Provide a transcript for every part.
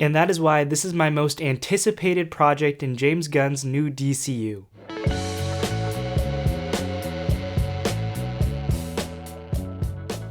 And that is why this is my most anticipated project in James Gunn's new DCU.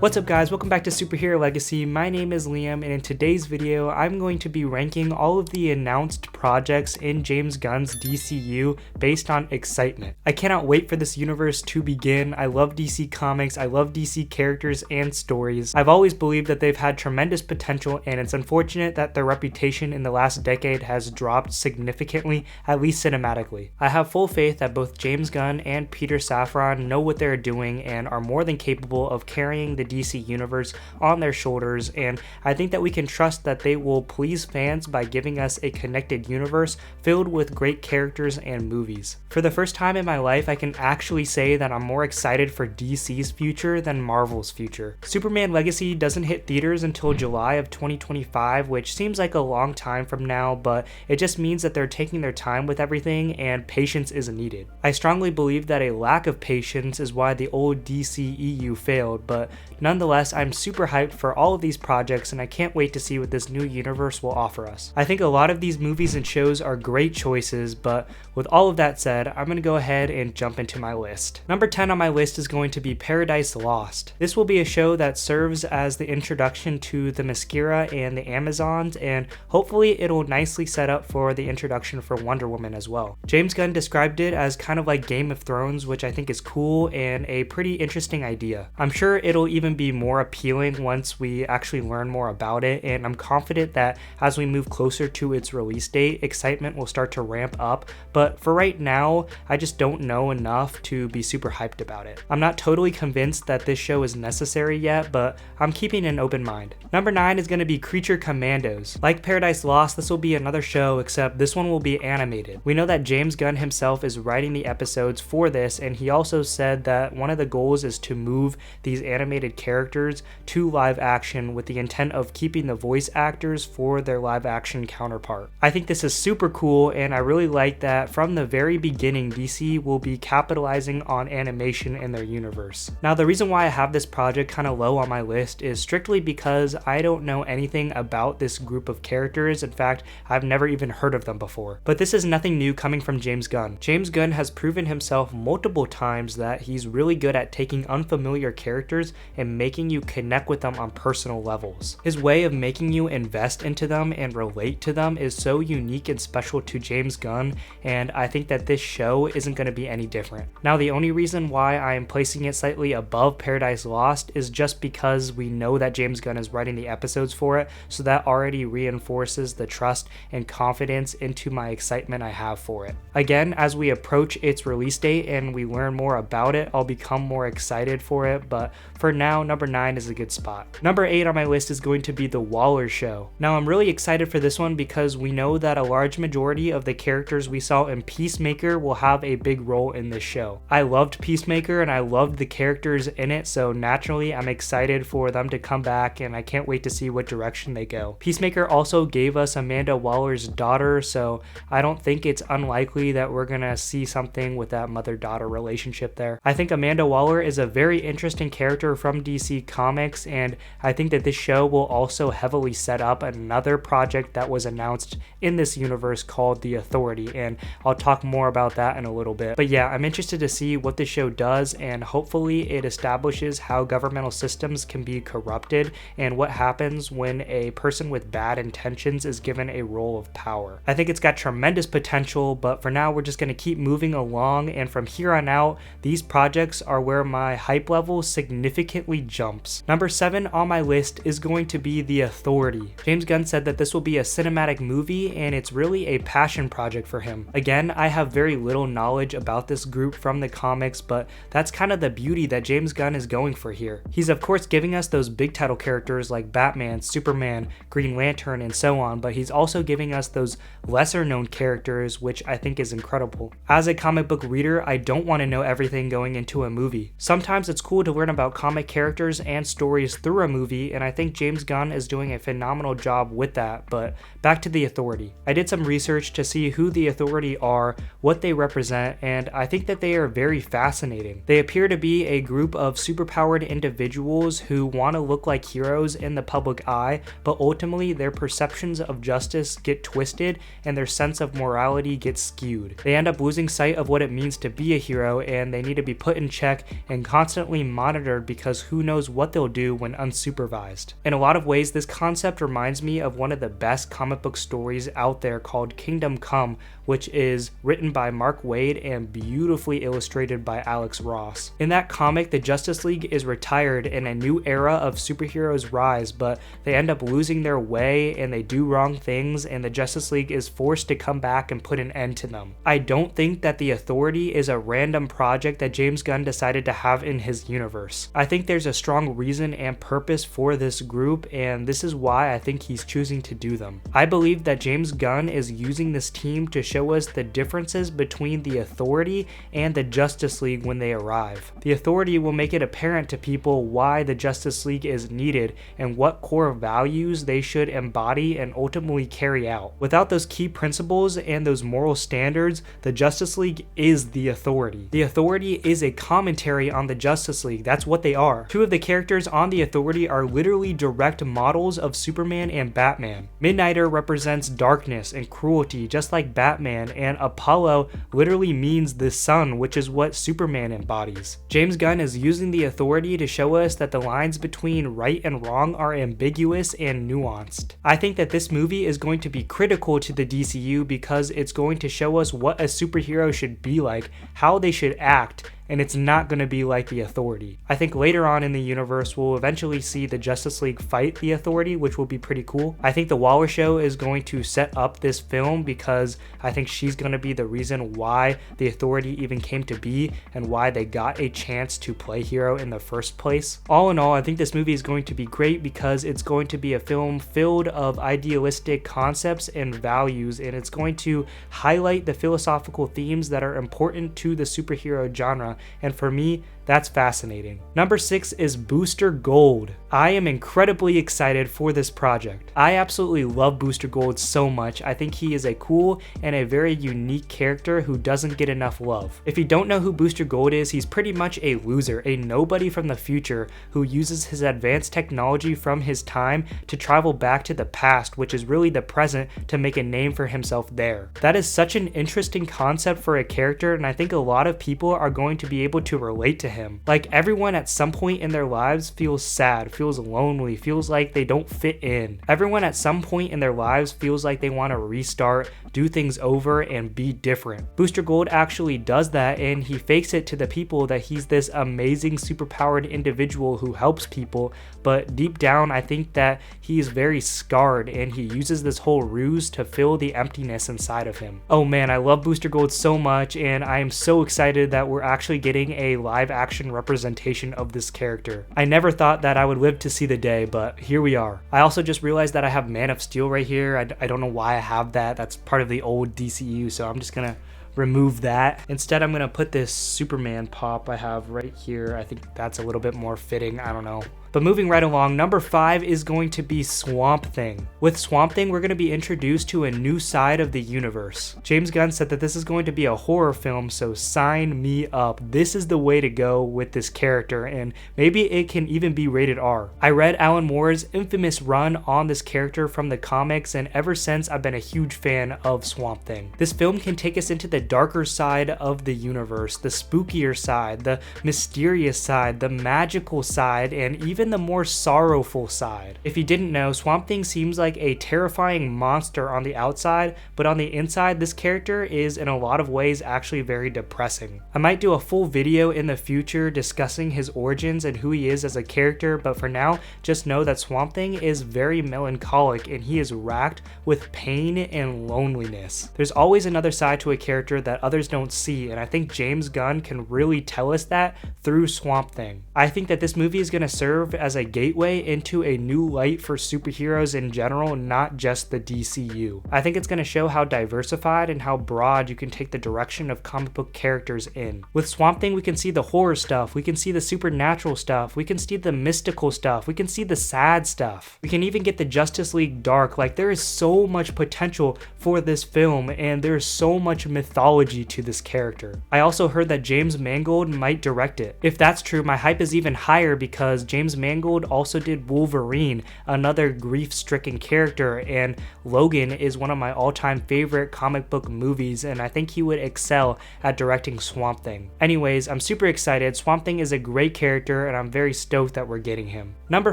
What's up guys, welcome back to Superhero Legacy. My name is Liam, and in today's video I'm going to be ranking all of the announced projects in James Gunn's DCU based on excitement. I cannot wait for this universe to begin. I love DC Comics, I love DC characters and stories. I've always believed that they've had tremendous potential, and it's unfortunate that their reputation in the last decade has dropped significantly, at least cinematically. I have full faith that both James Gunn and Peter Safran know what they're doing and are more than capable of carrying the DC universe on their shoulders, and I think that we can trust that they will please fans by giving us a connected universe filled with great characters and movies. For the first time in my life, I can actually say that I'm more excited for DC's future than Marvel's future. Superman Legacy doesn't hit theaters until July of 2025, which seems like a long time from now, but it just means that they're taking their time with everything and patience is needed. I strongly believe that a lack of patience is why the old DCEU failed, but nonetheless, I'm super hyped for all of these projects and I can't wait to see what this new universe will offer us. I think a lot of these movies and shows are great choices, but with all of that said, I'm going to go ahead and jump into my list. Number 10 on my list is going to be Paradise Lost. This will be a show that serves as the introduction to the Themyscira and the Amazons, and hopefully it'll nicely set up for the introduction for Wonder Woman as well. James Gunn described it as kind of like Game of Thrones, which I think is cool and a pretty interesting idea. I'm sure it'll even be more appealing once we actually learn more about it, and I'm confident that as we move closer to its release date, excitement will start to ramp up, but for right now, I just don't know enough to be super hyped about it. I'm not totally convinced that this show is necessary yet, but I'm keeping an open mind. Number 9 is going to be Creature Commandos. Like Paradise Lost, this will be another show, except this one will be animated. We know that James Gunn himself is writing the episodes for this, and he also said that one of the goals is to move these animated characters to live action with the intent of keeping the voice actors for their live action counterpart. I think this is super cool, and I really like that from the very beginning DC will be capitalizing on animation in their universe. Now, the reason why I have this project kind of low on my list is strictly because I don't know anything about this group of characters. In fact, I've never even heard of them before. But this is nothing new coming from James Gunn. James Gunn has proven himself multiple times that he's really good at taking unfamiliar characters and making you connect with them on personal levels. His way of making you invest into them and relate to them is so unique and special to James Gunn, and I think that this show isn't going to be any different. Now, the only reason why I am placing it slightly above Paradise Lost is just because we know that James Gunn is writing the episodes for it, so that already reinforces the trust and confidence into my excitement I have for it. Again, as we approach its release date and we learn more about it, I'll become more excited for it, but for now, number 9 is a good spot. Number 8 on my list is going to be The Waller Show. Now, I'm really excited for this one because we know that a large majority of the characters we saw in Peacemaker will have a big role in this show. I loved Peacemaker and I loved the characters in it, so naturally I'm excited for them to come back and I can't wait to see what direction they go. Peacemaker also gave us Amanda Waller's daughter, so I don't think it's unlikely that we're gonna see something with that mother-daughter relationship there. I think Amanda Waller is a very interesting character from DC Comics, and I think that this show will also heavily set up another project that was announced in this universe called The Authority, and I'll talk more about that in a little bit. But yeah, I'm interested to see what this show does, and hopefully it establishes how governmental systems can be corrupted and what happens when a person with bad intentions is given a role of power. I think it's got tremendous potential, but for now we're just going to keep moving along, and from here on out, these projects are where my hype level significantly jumps. Number 7 on my list is going to be The Authority. James Gunn said that this will be a cinematic movie, and it's really a passion project for him. Again, I have very little knowledge about this group from the comics, but that's kind of the beauty that James Gunn is going for here. He's of course giving us those big title characters like Batman, Superman, Green Lantern, and so on, but he's also giving us those lesser known characters, which I think is incredible. As a comic book reader, I don't want to know everything going into a movie. Sometimes it's cool to learn about comic characters characters and stories through a movie, and I think James Gunn is doing a phenomenal job with that. But back to the Authority. I did some research to see who the Authority are, what they represent, and I think that they are very fascinating. They appear to be a group of superpowered individuals who want to look like heroes in the public eye, but ultimately their perceptions of justice get twisted and their sense of morality gets skewed. They end up losing sight of what it means to be a hero, and they need to be put in check and constantly monitored because who knows what they'll do when unsupervised. In a lot of ways, this concept reminds me of one of the best comic book stories out there called Kingdom Come, which is written by Mark Waid and beautifully illustrated by Alex Ross. In that comic, the Justice League is retired and a new era of superheroes rise, but they end up losing their way and they do wrong things, and the Justice League is forced to come back and put an end to them. I don't think that the Authority is a random project that James Gunn decided to have in his universe. I think there's a strong reason and purpose for this group, and this is why I think he's choosing to do them. I believe that James Gunn is using this team to show us the differences between the Authority and the Justice League when they arrive. The Authority will make it apparent to people why the Justice League is needed and what core values they should embody and ultimately carry out. Without those key principles and those moral standards, the Justice League is the Authority. The Authority is a commentary on the Justice League. That's what they are. Two of the characters on the Authority are literally direct models of Superman and Batman. Midnighter represents darkness and cruelty, just like Batman, and Apollo literally means the sun, which is what Superman embodies. James Gunn is using the Authority to show us that the lines between right and wrong are ambiguous and nuanced. I think that this movie is going to be critical to the DCU because it's going to show us what a superhero should be like, how they should act, and it's not going to be like the Authority. I think later on in the universe, we'll eventually see the Justice League fight the Authority, which will be pretty cool. I think the Waller Show is going to set up this film because I think she's going to be the reason why the Authority even came to be and why they got a chance to play hero in the first place. All in all, I think this movie is going to be great because it's going to be a film filled of idealistic concepts and values, and it's going to highlight the philosophical themes that are important to the superhero genre. And for me, that's fascinating. Number 6 is Booster Gold. I am incredibly excited for this project. I absolutely love Booster Gold so much. I think he is a cool and a very unique character who doesn't get enough love. If you don't know who Booster Gold is, he's pretty much a loser, a nobody from the future who uses his advanced technology from his time to travel back to the past, which is really the present, to make a name for himself there. That is such an interesting concept for a character, and I think a lot of people are going to be able to relate to him. Like, everyone at some point in their lives feels sad, feels lonely, feels like they don't fit in. Everyone at some point in their lives feels like they want to restart, do things over, and be different. Booster Gold actually does that, and he fakes it to the people that he's this amazing superpowered individual who helps people, but deep down I think that he is very scarred and he uses this whole ruse to fill the emptiness inside of him. Oh man, I love Booster Gold so much, and I am so excited that we're actually getting a live action representation of this character. I never thought that I would live to see the day, but here we are. I also just realized that I have Man of Steel right here. I don't know why I have that. That's part of the old DCU, so I'm just gonna remove that. Instead, I'm gonna put this Superman pop I have right here. I think that's a little bit more fitting. I don't know. But moving right along, number 5 is going to be Swamp Thing. With Swamp Thing, we're going to be introduced to a new side of the universe. James Gunn said that this is going to be a horror film, so sign me up. This is the way to go with this character, and maybe it can even be rated R. I read Alan Moore's infamous run on this character from the comics, and ever since I've been a huge fan of Swamp Thing. This film can take us into the darker side of the universe, the spookier side, the mysterious side, the magical side, and even the more sorrowful side. If you didn't know, Swamp Thing seems like a terrifying monster on the outside, but on the inside, this character is in a lot of ways actually very depressing. I might do a full video in the future discussing his origins and who he is as a character, but for now, just know that Swamp Thing is very melancholic and he is racked with pain and loneliness. There's always another side to a character that others don't see, and I think James Gunn can really tell us that through Swamp Thing. I think that this movie is going to serve serve as a gateway into a new light for superheroes in general, not just the DCU. I think it's going to show how diversified and how broad you can take the direction of comic book characters in. With Swamp Thing, we can see the horror stuff, we can see the supernatural stuff, we can see the mystical stuff, we can see the sad stuff. We can even get the Justice League dark. Like, there is so much potential for this film, and there's so much mythology to this character. I also heard that James Mangold might direct it. If that's true, my hype is even higher because James Mangold also did Wolverine, another grief-stricken character, and Logan is one of my all-time favorite comic book movies, and I think he would excel at directing Swamp Thing. Anyways, I'm super excited. Swamp Thing is a great character, and I'm very stoked that we're getting him. Number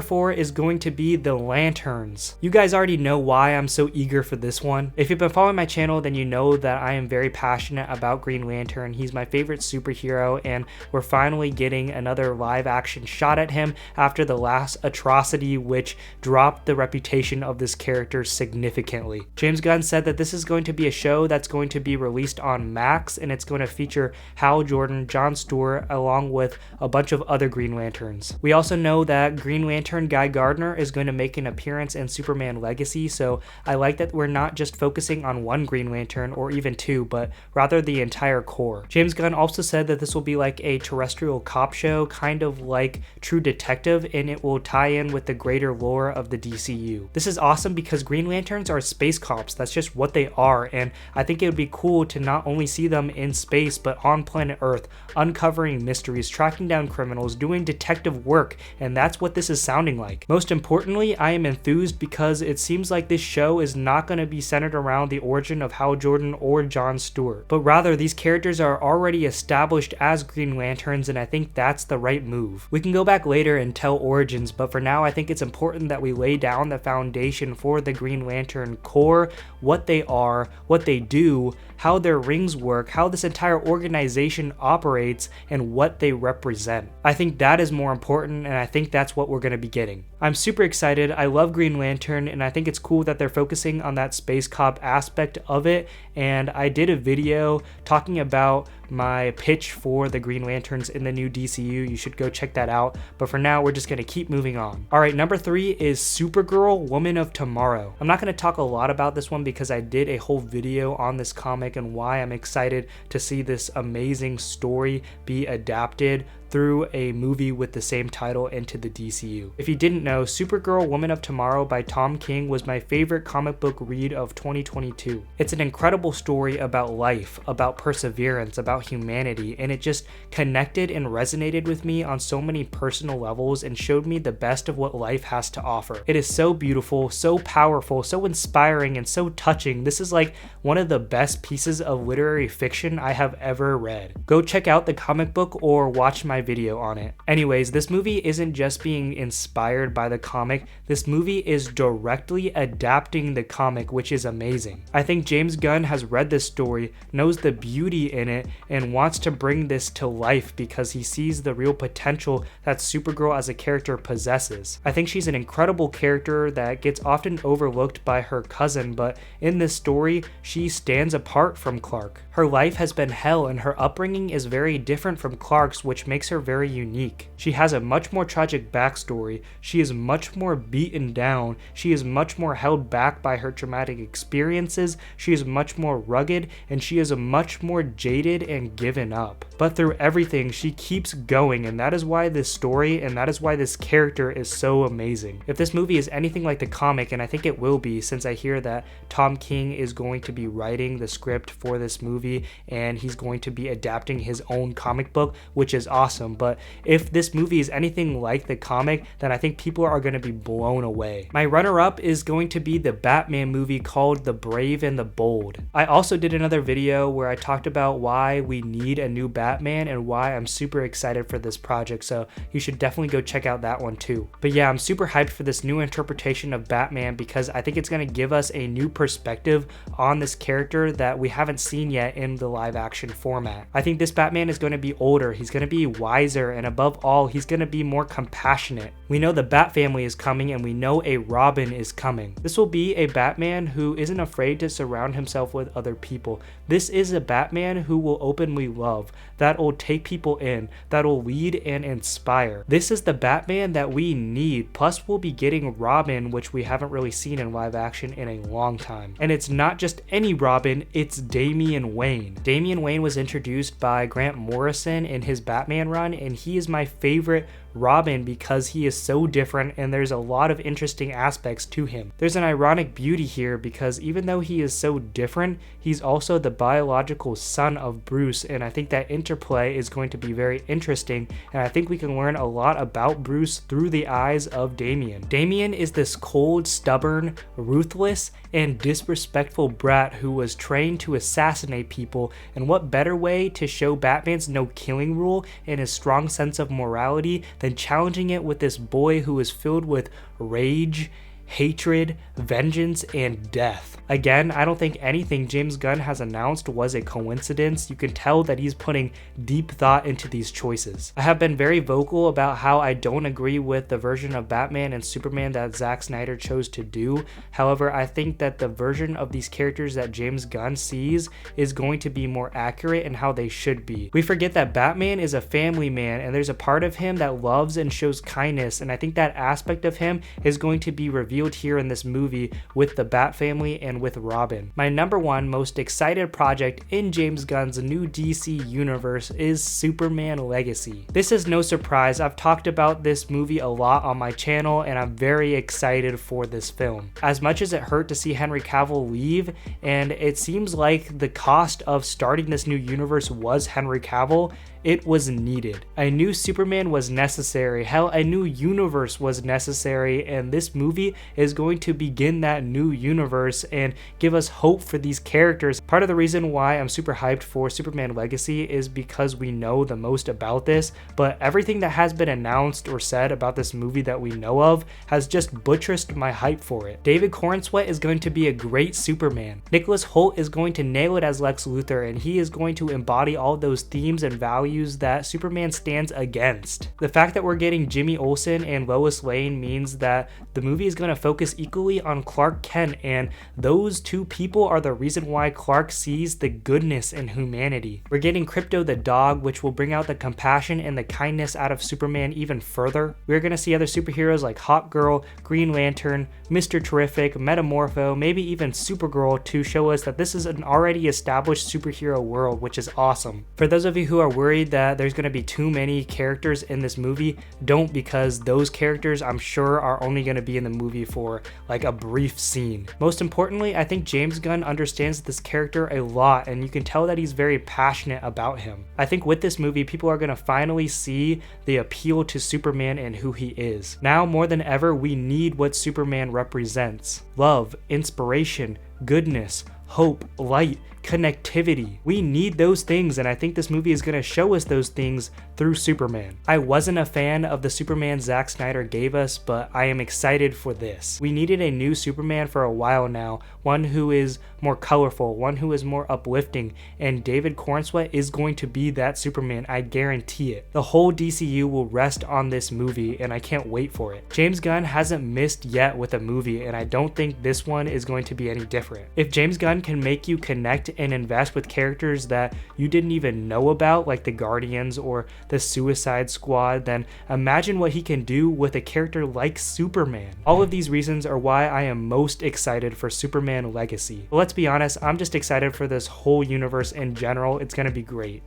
4 is going to be the Lanterns. You guys already know why I'm so eager for this one. If you've been following my channel, then you know that I am very passionate about Green Lantern. He's my favorite superhero, and we're finally getting another live action shot at him after the last atrocity, which dropped the reputation of this character significantly. James Gunn said that this is going to be a show that's going to be released on Max, and it's going to feature Hal Jordan, John Stewart, along with a bunch of other Green Lanterns. We also know that Green Lantern Guy Gardner is going to make an appearance in Superman Legacy, so I like that we're not just focusing on one Green Lantern or even two, but rather the entire core. James Gunn also said that this will be like a terrestrial cop show, kind of like True Detective, and it will tie in with the greater lore of the DCU. This is awesome because Green Lanterns are space cops. That's just what they are, and I think it would be cool to not only see them in space but on planet Earth, uncovering mysteries, tracking down criminals, doing detective work, and that's what this is sounding like. Most importantly, I am enthused because it seems like this show is not going to be centered around the origin of Hal Jordan or John Stewart, but rather these characters are already established as Green Lanterns, and I think that's the right move. We can go back later and tell origins, but for now I think it's important that we lay down the foundation for the Green Lantern core, what they are, what they do, how their rings work, how this entire organization operates, and what they represent. I think that is more important, and I think that's what we're going to be getting. I'm super excited. I love Green Lantern, and I think it's cool that they're focusing on that space cop aspect of it, and I did a video talking about my pitch for the Green Lanterns in the new DCU. You should go check that out, but for now we're just going to keep moving on. Alright, number 3 is Supergirl, Woman of Tomorrow. I'm not going to talk a lot about this one because I did a whole video on this comic and why I'm excited to see this amazing story be adapted through a movie with the same title into the DCU. If you didn't know, Supergirl Woman of Tomorrow by Tom King was my favorite comic book read of 2022. It's an incredible story about life, about perseverance, about humanity, and it just connected and resonated with me on so many personal levels and showed me the best of what life has to offer. It is so beautiful, so powerful, so inspiring, and so touching. This is like one of the best pieces of literary fiction I have ever read. Go check out the comic book or watch my video on it. Anyways, this movie isn't just being inspired by the comic, this movie is directly adapting the comic, which is amazing. I think James Gunn has read this story, knows the beauty in it, and wants to bring this to life because he sees the real potential that Supergirl as a character possesses. I think she's an incredible character that gets often overlooked by her cousin, but in this story, she stands apart from Clark. Her life has been hell and her upbringing is very different from Clark's, which makes her very unique. She has a much more tragic backstory, she is much more beaten down, she is much more held back by her traumatic experiences, she is much more rugged, and she is much more jaded and given up. But through everything, she keeps going, and that is why this story and that is why this character is so amazing. If this movie is anything like the comic, and I think it will be since I hear that Tom King is going to be writing the script for this movie and he's going to be adapting his own comic book, which is awesome. But if this movie is anything like the comic, then I think people are going to be blown away. My runner-up is going to be the Batman movie called The Brave and the Bold. I also did another video where I talked about why we need a new Batman and why I'm super excited for this project, so you should definitely go check out that one too. But yeah, I'm super hyped for this new interpretation of Batman because I think it's going to give us a new perspective on this character that we haven't seen yet in the live action format. I think this Batman is going to be older, he's going to be wiser, and above all, he's going to be more compassionate. We know the Bat family is coming, and we know a Robin is coming. This will be a Batman who isn't afraid to surround himself with other people. This is a Batman who will openly love, that will take people in, that will lead and inspire. This is the Batman that we need. Plus, we'll be getting Robin, which we haven't really seen in live action in a long time. And it's not just any Robin, it's Damian Wayne. Damian Wayne was introduced by Grant Morrison in his Batman run, and he is my favorite Robin because he is so different and there's a lot of interesting aspects to him. There's an ironic beauty here because even though he is so different, he's also the biological son of Bruce, and I think that interplay is going to be very interesting, and I think we can learn a lot about Bruce through the eyes of Damian. Damian is this cold, stubborn, ruthless, and disrespectful brat who was trained to assassinate people, and what better way to show Batman's no-killing rule and his strong sense of morality than challenging it with this boy who is filled with rage, hatred, vengeance, and death. Again, I don't think anything James Gunn has announced was a coincidence. You can tell that he's putting deep thought into these choices. I have been very vocal about how I don't agree with the version of Batman and Superman that Zack Snyder chose to do. However, I think that the version of these characters that James Gunn sees is going to be more accurate in how they should be. We forget that Batman is a family man, and there's a part of him that loves and shows kindness, and I think that aspect of him is going to be revealed here in this movie with the Bat family and with Robin. My number one most excited project in James Gunn's new DC universe is Superman Legacy. This is no surprise, I've talked about this movie a lot on my channel and I'm very excited for this film. As much as it hurt to see Henry Cavill leave, and it seems like the cost of starting this new universe was Henry Cavill, it was needed. I knew Superman was necessary, hell, a new universe was necessary, and this movie is going to begin that new universe and give us hope for these characters. Part of the reason why I'm super hyped for Superman Legacy is because we know the most about this, but everything that has been announced or said about this movie that we know of has just buttressed my hype for it. David Corenswet is going to be a great Superman. Nicholas Hoult is going to nail it as Lex Luthor, and he is going to embody all those themes and values that Superman stands against. The fact that we're getting Jimmy Olsen and Lois Lane means that the movie is going to focus equally on Clark Kent, and those two people are the reason why Clark sees the goodness in humanity. We're getting Crypto the dog, which will bring out the compassion and the kindness out of Superman even further. We're going to see other superheroes like Hawkgirl, Green Lantern, Mr. Terrific, Metamorpho, maybe even Supergirl to show us that this is an already established superhero world, which is awesome. For those of you who are worried that there's going to be too many characters in this movie, don't, because those characters I'm sure are only going to be in the movie for like a brief scene. Most importantly, I think James Gunn understands this character a lot, and you can tell that he's very passionate about him. I think with this movie, people are going to finally see the appeal to Superman and who he is. Now more than ever, we need what Superman represents: love, inspiration, goodness, hope, light, connectivity. We need those things, and I think this movie is going to show us those things through Superman. I wasn't a fan of the Superman Zack Snyder gave us, but I am excited for this. We needed a new Superman for a while now, one who is more colorful, one who is more uplifting, and David Corenswet is going to be that Superman, I guarantee it. The whole DCU will rest on this movie, and I can't wait for it. James Gunn hasn't missed yet with a movie, and I don't think this one is going to be any different. If James Gunn can make you connect and invest with characters that you didn't even know about, like the Guardians or the Suicide Squad, then imagine what he can do with a character like Superman. All of these reasons are why I am most excited for Superman Legacy. But let's be honest, I'm just excited for this whole universe in general. It's gonna be great.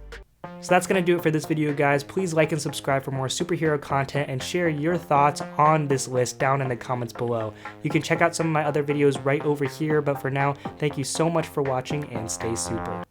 So that's going to do it for this video, guys. Please like and subscribe for more superhero content and share your thoughts on this list down in the comments below. You can check out some of my other videos right over here, but for now, thank you so much for watching and stay super.